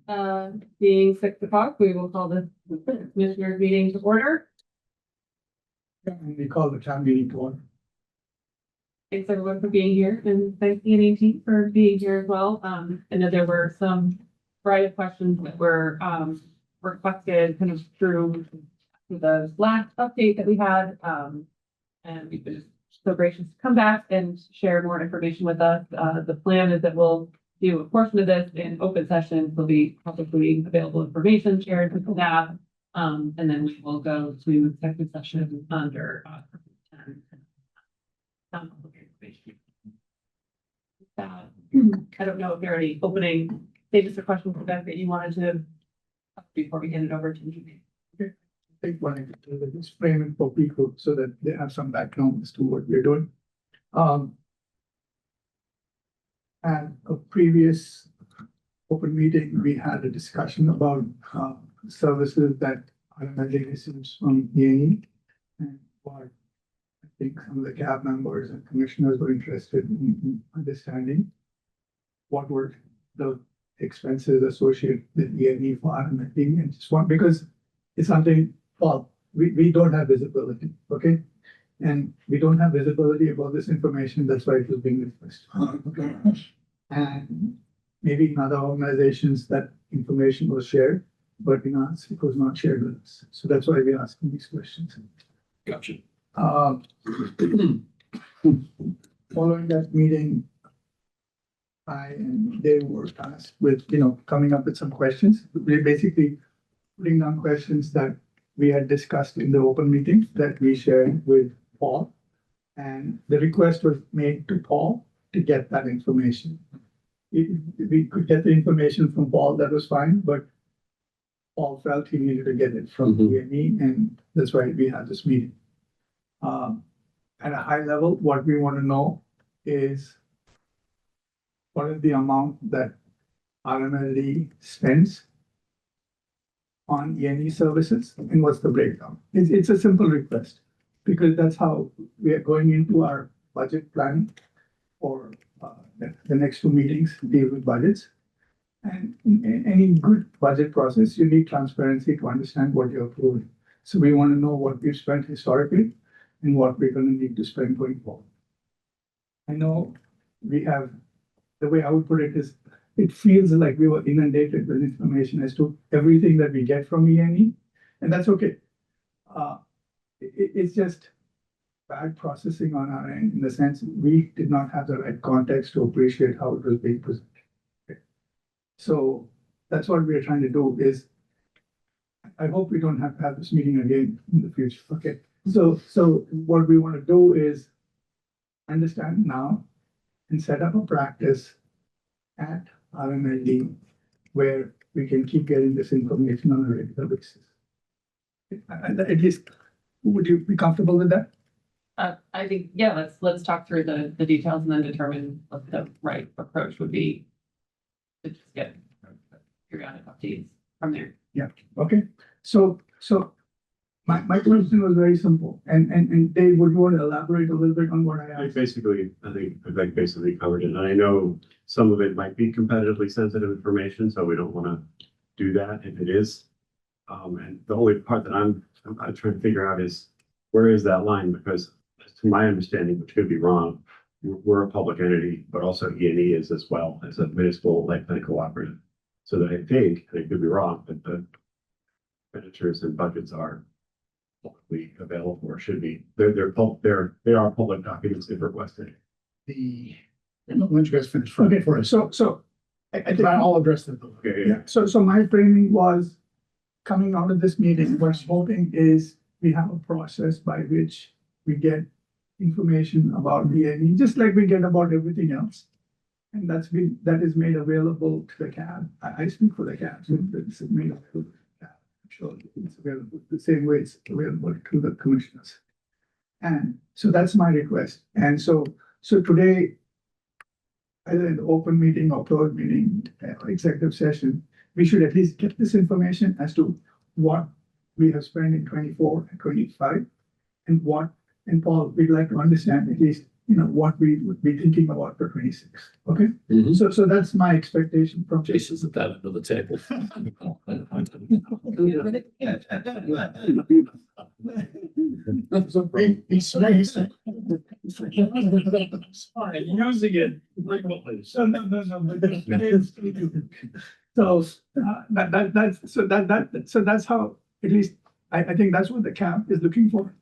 Being 6 o'clock, we will call the commissioners meeting to order. And we call the town meeting to order. Thanks everyone for being here, and thanks ENAT for being here as well. I know there were some variety of questions that were requested kind of through the last update that we had. And we've been just so gracious to come back and share more information with us. The plan is that we'll do a portion of this in open session. There'll be publicly available information shared with staff. And then we will go to executive session under 10. I don't know if there are any opening statements or questions that you wanted to before we hand it over to you. I think what I could do is frame it for people so that they have some background as to what we're doing. At a previous open meeting, we had a discussion about services that RMLD receives from ENE, and what I think some of the CAB members and commissioners were interested in understanding what were the expenses associated with ENE for RMLD, and just one, because it's something, well, we don't have visibility, okay? And we don't have visibility about this information, that's why it was being requested. Okay. And maybe in other organizations that information was shared, but in us, it was not shared with us. So that's why we're asking these questions. Gotcha. Following that meeting, I and Dave were tasked with, coming up with some questions. We're basically putting down questions that we had discussed in the open meeting that we shared with Paul. And the request was made to Paul to get that information. If we could get the information from Paul, that was fine, but Paul felt he needed to get it from ENE, and that's why we had this meeting. At a high level, what we want to know is what is the amount that RMLD spends on ENE services, and what's the breakdown? It's a simple request, because that's how we are going into our budget planning for the next 2 meetings deal with budgets. And in any good budget process, you need transparency to understand what you're approving. So we want to know what we've spent historically and what we're going to need to spend going forward. I know we have, the way I would put it is, it feels like we were inundated with information as to everything that we get from ENE, and that's okay. It's just bad processing on our end, in the sense we did not have the right context to appreciate how it was being presented. Okay. So that's what we are trying to do is, I hope we don't have to have this meeting again in the future. Okay. So what we want to do is understand now and set up a practice at RMLD where we can keep getting this information on a regular basis. At least, would you be comfortable with that? I think, yeah, let's talk through the details and then determine what the right approach would be to just get periodic updates from there. Yeah, okay. So my question was very simple, and Dave, would you want to elaborate a little bit on what I asked? I think basically covered it. And I know some of it might be competitively sensitive information, so we don't want to do that if it is. And the only part that I'm trying to figure out is, where is that line? Because to my understanding, which could be wrong, we're a public entity, but also ENE is as well as a municipal light plan cooperative. So that I think, and it could be wrong, but the expenditures and budgets are publicly available, or should be. They are public documents if requested. Let you guys finish. Okay, so I think I'll address that. Okay, yeah. So my framing was, coming out of this meeting, what I'm hoping is we have a process by which we get information about ENE, just like we get about everything else. And that is made available to the CAB. I speak for the CAB, so it's made available to the CAB. I'm sure it's available the same way it's available to the commissioners. And so that's my request. And so today, either in the open meeting or closed meeting, executive session, we should at least get this information as to what we have spent in 24 and 25, and Paul, we'd like to understand at least what we would be thinking about for 26. Okay, Mhm. so that's my expectation from Jason's at that end of the table. So He's nice. Using it frequently. So that's how, at least, I think that's what the CAP is looking for.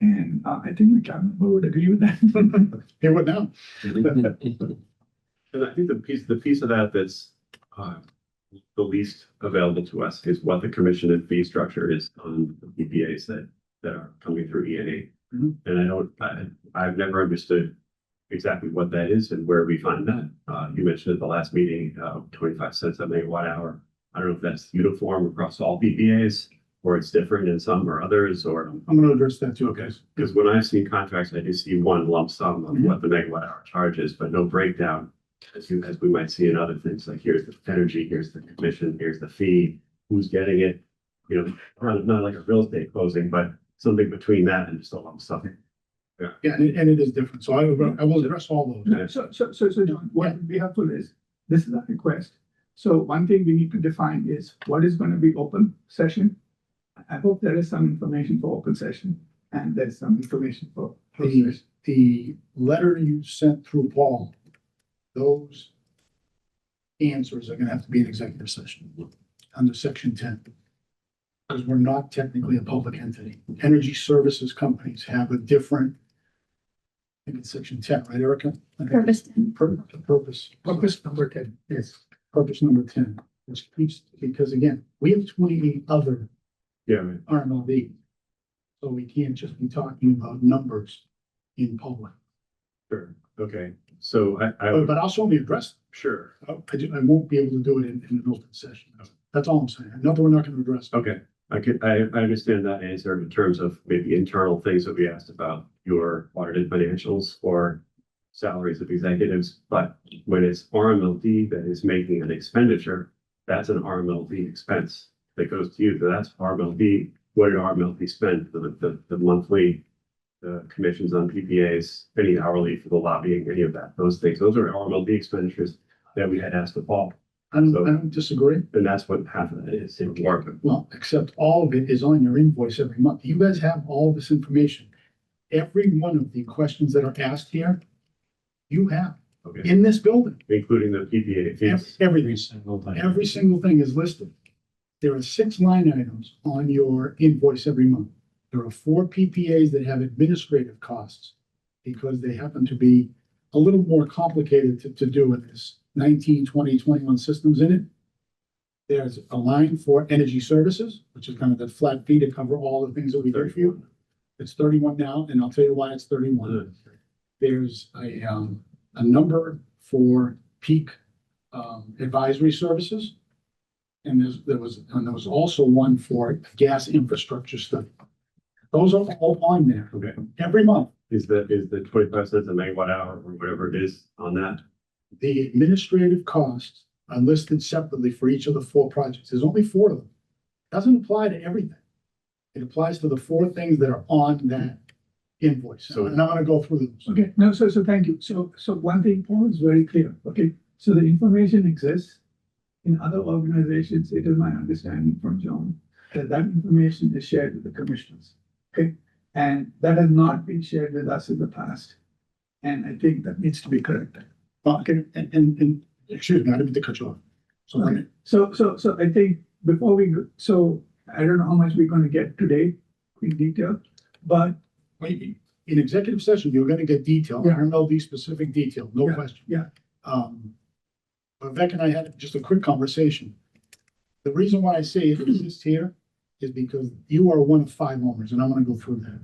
And I think the CAP would agree with that. Here what now? And I think the piece of that that's the least available to us is what the commission and fee structure is on the PPAs that are coming through E&E. Mhm. And I've never understood exactly what that is and where we find that. You mentioned at the last meeting, 25 cents a megawatt hour. I don't know if that's uniform across all PPAs or it's different in some or others, or, I'm gonna address that too. okay. Because when I've seen contracts, I do see one lump sum of what the megawatt hour charge is, but no breakdown. As we might see in other things, like here's the energy, here's the commission, here's the fee, who's getting it. Not like a real estate closing, but something between that and just a lump sum. Yeah, and it is different. So I will address all those. So John, what would be helpful is, this is a request. So one thing we need to define is what is going to be open session. I hope there is some information for open session and there's some information for closed session. The letter you sent through Paul, those answers are gonna have to be an executive session under section 10. Because we're not technically a public entity. Energy services companies have a different, I think it's section 10, right, Erica? Purpose 10. Purpose Number 10, yes. purpose number 10, which keeps, because again, we have 28 other Yeah, right. RMLD. So we can't just be talking about numbers in public. Sure. Okay. So I would, But I'll certainly address, sure. I won't be able to do it in an open session. That's all I'm saying. Not that we're not gonna address. Okay. I understand that answer in terms of maybe internal things that we asked about your audited financials or salaries of executives. But when it's RMLD that is making an expenditure, that's an RMLD expense that goes to you. So that's RMLD. What did RMLD spend for the monthly commissions on PPAs, any hourly for the lobbying, any of that, those things? Those are RMLD expenditures that we had asked the Paul. I don't disagree. And that's what half of that is in work. Well, except all of it is on your invoice every month. You guys have all this information. Every one of the questions that are asked here, you have Okay. in this building. Including the PPA fees. Everything, every single thing is listed. There are 6 line items on your invoice every month. There are 4 PPAs that have administrative costs because they happen to be a little more complicated to do with this 19, 20, 21 systems in it. There's a line for energy services, which is kind of the flat fee to cover all the things that we do for you. It's 31 now, and I'll tell you why it's 31. There's a number for peak advisory services. And there was also one for gas infrastructure study. Those are all on there Okay. every month. Is the 25 cents a megawatt hour or whatever it is on that? The administrative costs are listed separately for each of the 4 projects. There's only 4 of them. Doesn't apply to everything. It applies to the 4 things that are on that invoice. So- And I'm gonna go through those. Okay, no, so thank you. So one thing, Paul, is very clear, okay? So the information exists. In other organizations, it is my understanding from John that that information is shared with the commissioners, okay? And that has not been shared with us in the past. And I think that needs to be corrected. Okay, and excuse me, I didn't mean to cut you off. So Okay. So I think before we go, so I don't know how much we're gonna get today in detail, but in executive session, you're gonna get detail, Yeah. RMLD specific detail, no question. yeah. Vivek and I had just a quick conversation. The reason why I say it exists here is because you are one of 5 owners, and I'm gonna go through that.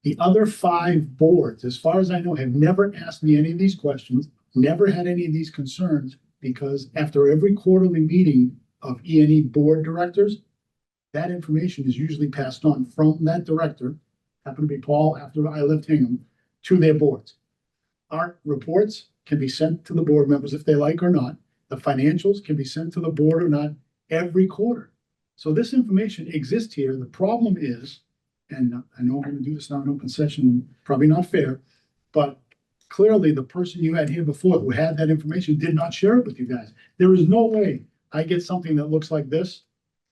The other 5 boards, as far as I know, have never asked me any of these questions, never had any of these concerns, because after every quarterly meeting of E&E board directors, that information is usually passed on from that director, happened to be Paul after I left Hingham, to their boards. Our reports can be sent to the board members if they like or not. The financials can be sent to the board or not every quarter. So this information exists here. The problem is, and I know I'm gonna do this now in open session, probably not fair, but clearly the person you had here before who had that information did not share it with you guys. There is no way I get something that looks like this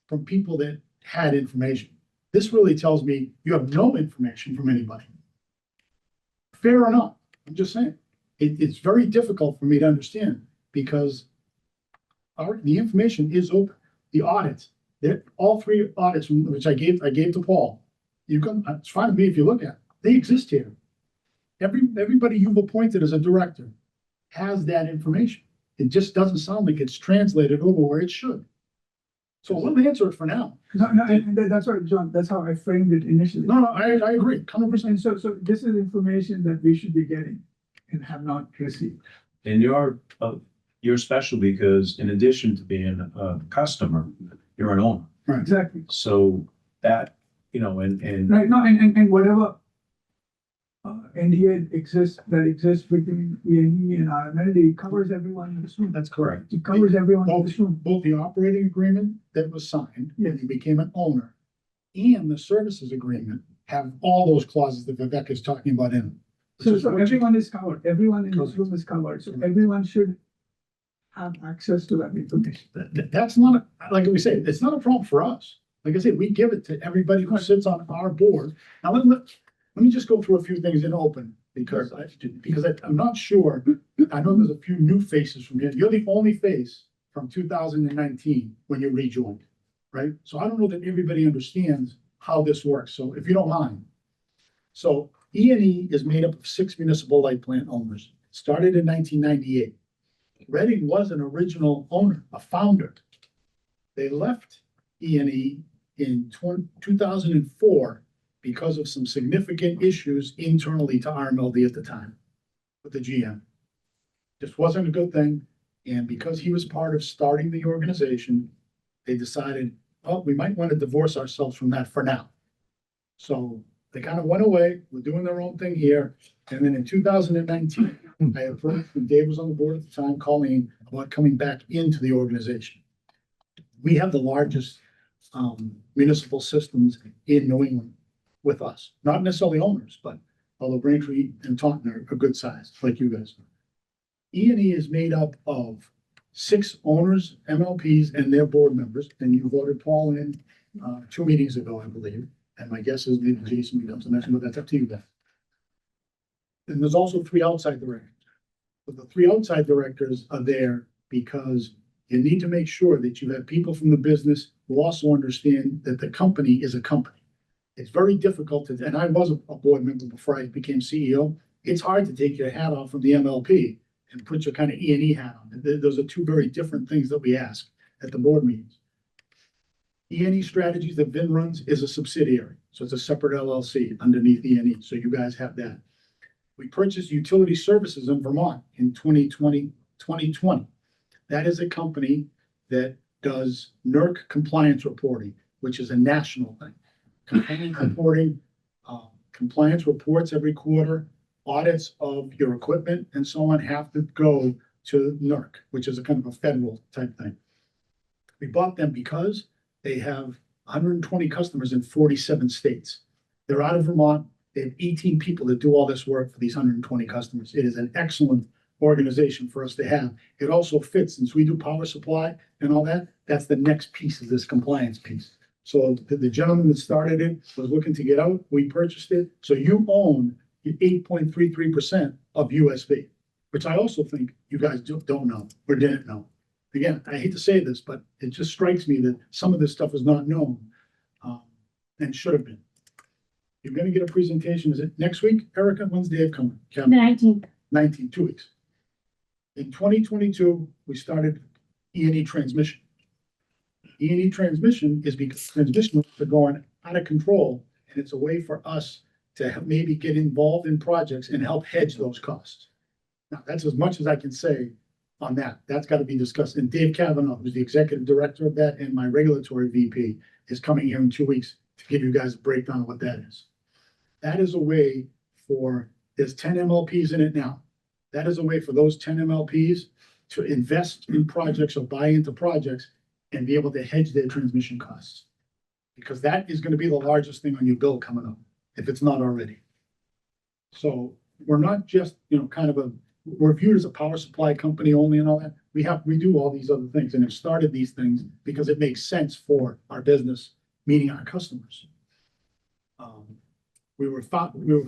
from people that had information. This really tells me you have no information from anybody. Fair enough. I'm just saying. It's very difficult for me to understand because the information is open. The audits, all three audits, which I gave to Paul, it's fine with me if you look at it. They exist here. Everybody you've appointed as a director has that information. It just doesn't sound like it's translated over where it should. So we'll answer it for now. No, and that's right, John, that's how I framed it initially. No, I agree, 100%. And so this is information that we should be getting and have not received. And you're special because in addition to being a customer, you're an owner. Exactly. So that, and Right, no, and whatever NDA that exists between E&E and RMLD covers everyone in this room. That's correct. It covers everyone in this room. Both the operating agreement that was signed when you became an owner and the services agreement have all those clauses that Vivek is talking about in them. So everyone is covered, everyone in this room is covered, so everyone should have access to that information. That's not, like we say, it's not a problem for us. Like I said, we give it to everybody who sits on our board. Now, let me just go through a few things in open because I'm not sure. I know there's a few new faces from here. You're the only face from 2019 when you rejoined, right? So I don't know that everybody understands how this works. So if you don't mind. So E&E is made up of 6 municipal light plant owners. Started in 1998. Reading was an original owner, a founder. They left E&E in 2004 because of some significant issues internally to RMLD at the time with the GM. Just wasn't a good thing. And because he was part of starting the organization, they decided, oh, we might want to divorce ourselves from that for now. So they kind of went away, were doing their own thing here. And then in 2019, I approached, and Dave was on the board at the time, Colleen, about coming back into the organization. We have the largest municipal systems in New England with us, not necessarily owners, but although Braintree and Taunton are a good size, like you guys. E&E is made up of 6 owners, MLPs, and their board members, and you voted Paul in 2 meetings ago, I believe. And my guess is maybe Jason becomes the next one, but that's up to you then. And there's also 3 outside directors. But the 3 outside directors are there because you need to make sure that you have people from the business who also understand that the company is a company. It's very difficult to, and I was a board member before I became CEO. It's hard to take your hat off from the MLP and put your kind of E&E hat on. Those are 2 very different things that we ask at the board meetings. E&E Strategies that Vin runs is a subsidiary. So it's a separate LLC underneath E&E. So you guys have that. We purchased Utility Services in Vermont in 2020. That is a company that does NERC compliance reporting, which is a national thing. Compliance reporting, compliance reports every quarter, audits of your equipment and so on have to go to NERC, which is a kind of a federal type thing. We bought them because they have 120 customers in 47 states. They're out of Vermont. They have 18 people that do all this work for these 120 customers. It is an excellent organization for us to have. It also fits, since we do power supply and all that, that's the next piece of this compliance piece. So the gentleman that started it was looking to get out. We purchased it. So you own 8.33% of USB, which I also think you guys don't know or didn't know. Again, I hate to say this, but it just strikes me that some of this stuff is not known and should have been. You're going to get a presentation. Is it next week, Erica? When's Dave coming? The 19th. 19, 2 weeks. In 2022, we started E&E transmission. E&E transmission is because transmission are going out of control, and it's a way for us to maybe get involved in projects and help hedge those costs. Now, that's as much as I can say on that. That's got to be discussed. And Dave Kavanaugh, who's the executive director of that, and my regulatory VP, is coming here in 2 weeks to give you guys a breakdown of what that is. That is a way for, there's 10 MLPs in it now. That is a way for those 10 MLPs to invest in projects or buy into projects and be able to hedge their transmission costs. Because that is going to be the largest thing on your bill coming up, if it's not already. So we're not just, kind of we're viewed as a power supply company only and all that. We do all these other things and have started these things because it makes sense for our business, meeting our customers. We were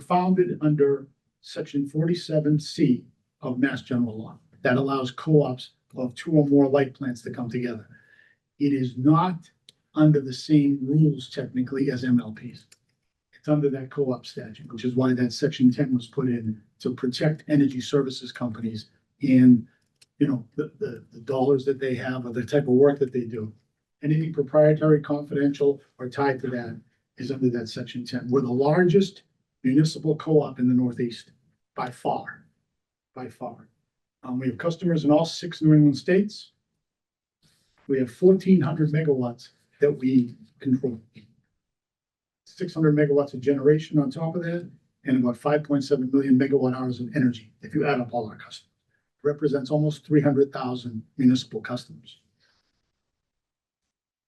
founded under section 47C of Mass General Law. That allows co-ops of 2 or more light plants to come together. It is not under the same rules technically as MLPs. It's under that co-op statute, which is why that section 10 was put in to protect energy services companies and, the dollars that they have or the type of work that they do. Anything proprietary, confidential, or tied to that is under that section 10. We're the largest municipal co-op in the Northeast by far, by far. We have customers in all 6 New England states. We have 1,400 megawatts that we control. 600 megawatts of generation on top of that, and about 5.7 million megawatt hours of energy, if you add up all our customers. Represents almost 300,000 municipal customers.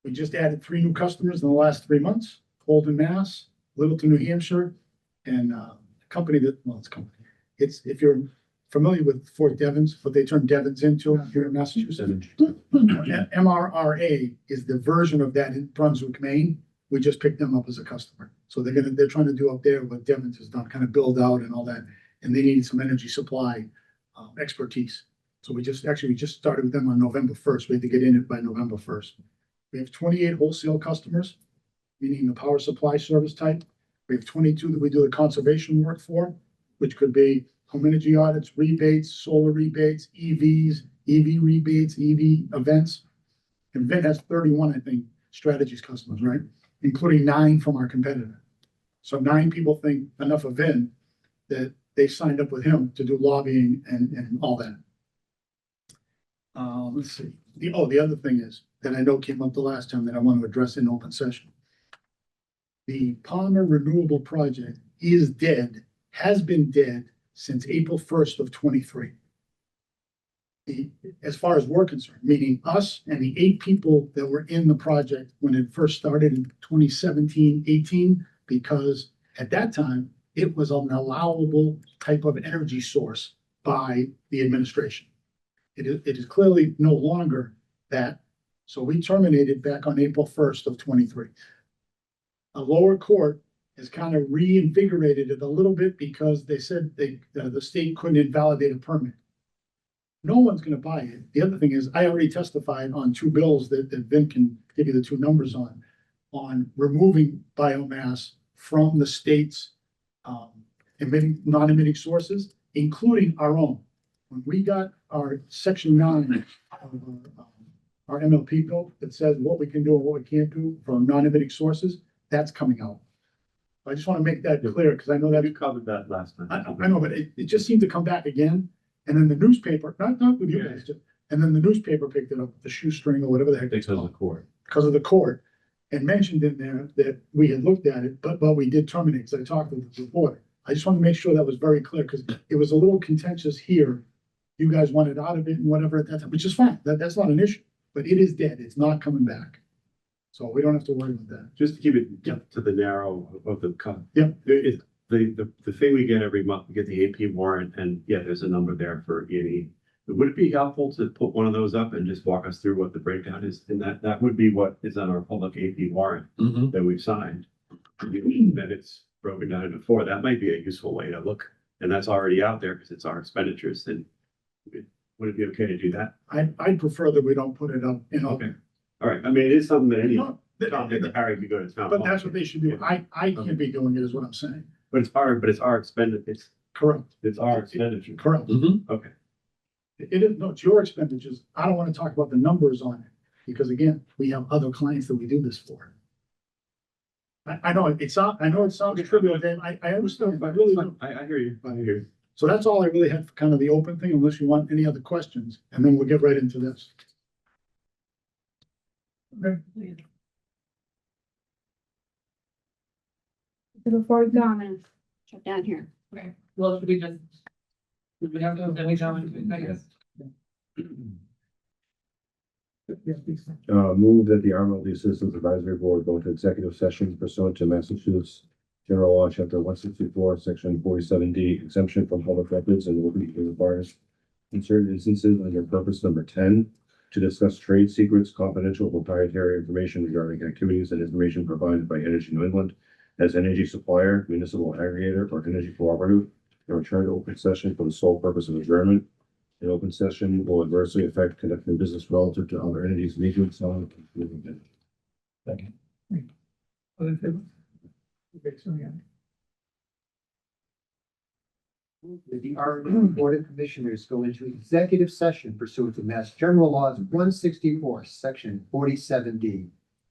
We just added 3 new customers in the last 3 months, Holden, Mass, Littleton, New Hampshire, and a company it's if you're familiar with Fort Devens, what they turned Devens into here in Massachusetts. MRRA is the version of that in Brunswick, Maine. We just picked them up as a customer. So they're trying to do up there what Devens has done, kind of build out and all that. And they need some energy supply expertise. So we just started with them on November 1st. We had to get in it by November 1st. We have 28 wholesale customers, meaning the power supply service type. We have 22 that we do the conservation work for, which could be home energy audits, rebates, solar rebates, EVs, EV rebates, EV events. And Vin has 31, I think, strategies customers, right? Including 9 from our competitor. So 9 people think enough of Vin that they signed up with him to do lobbying and all that. Let's see. The other thing is that I know came up the last time that I want to address in open session. The Palmer Renewable Project is dead, has been dead since April 1st of 23. As far as we're concerned, meaning us and the 8 people that were in the project when it first started in 2017-18, because at that time, it was an allowable type of energy source by the administration. It is clearly no longer that. So we terminated back on April 1st of 23. A lower court has kind of reinvigorated it a little bit because they said the state couldn't invalidate a permit. No one's going to buy it. The other thing is, I already testified on 2 bills that Vin can give you the 2 numbers on removing biomass from the state's non-emitting sources, including our own. When we got our section 9 of our MLP bill that says what we can do and what we can't do from non-emitting sources, that's coming out. I just want to make that clear because I know that We covered that last time. I know, but it just seemed to come back again. And then the newspaper, not with you guys, and then the newspaper picked it up, the shoestring or whatever the heck it's Because of called. the court. Because of the court, and mentioned in there that we had looked at it, but we did terminate, because I talked to the reporter. I just want to make sure that was very clear, because it was a little contentious here. You guys wanted out of it and whatever at that time, which is fine, that's not an issue, but it is dead, it's not coming back. So we don't have to worry about that. Just to keep it Yep. to the narrow of the cut. Yep. There is the thing we get every month, we get the AP warrant, and yeah, there's a number there for E&E. Would it be helpful to put one of those up and just walk us through what the breakdown is? And that would be what is on our public AP warrant that we've signed. That it's broken down into 4. That might be a useful way to look, and that's already out there because it's our expenditures. And would it be okay to do that? I'd prefer that we don't put it up, Okay. All right. I mean, it is something that any No, Tom, Dick, or Harry could go to town. but hall. that's what they should do. I can't be doing it, is what I'm saying. But it's our expenditure. Correct, It's our expenditure. correct. Okay. It is, no, it's your expenditures. I don't want to talk about the numbers on it, because again, we have other clients that we do this for. I know it sounds trivial, Dan. I understand, but I really don't. I hear you. I hear you. So that's all I really had for kind of the open thing, unless you want any other questions, and then we'll get right into this. Okay. Before we go, I'm gonna shut down here. Okay, well, should we just? We have to, then we go into it, I guess. Yeah, please. Move that the RMLD Citizens Advisory Board go into executive session pursuant to Massachusetts General Law, Chapter 164, Section 47D, exemption from public records and open meeting requires in certain instances under purpose number 10 to discuss trade secrets, confidential proprietary information regarding activities and information provided by Energy New England as energy supplier, municipal aggregator, or energy cooperative, and return to open session for the sole purpose of adjournment. An open session will adversely affect conducting business relative to other entities, meetings, selling, and moving. Second. All in favor? Okay, so yeah. The RMLD Board of Commissioners go into executive session pursuant to Mass General Laws 164, Section 47D.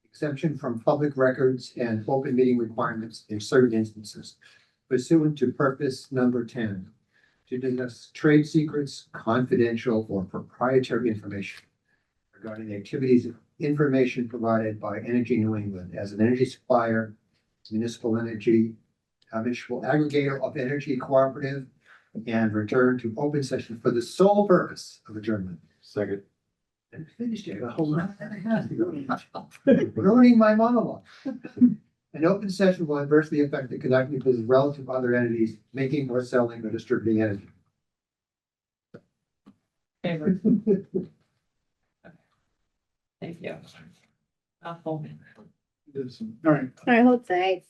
Exemption from public records and open meeting requirements in certain instances pursuant to purpose number 10. To discuss trade secrets, confidential or proprietary information regarding the activities of information provided by Energy New England as an energy supplier, municipal energy, municipal aggregator of energy cooperative, and return to open session for the sole purpose of adjournment. Second. And finished it, a whole lot and a half to go. Ruining my monologue. An open session will adversely affect the conducting of business relative to other entities, making or selling or distributing energy. Favor. Thank you. All right. I hope so.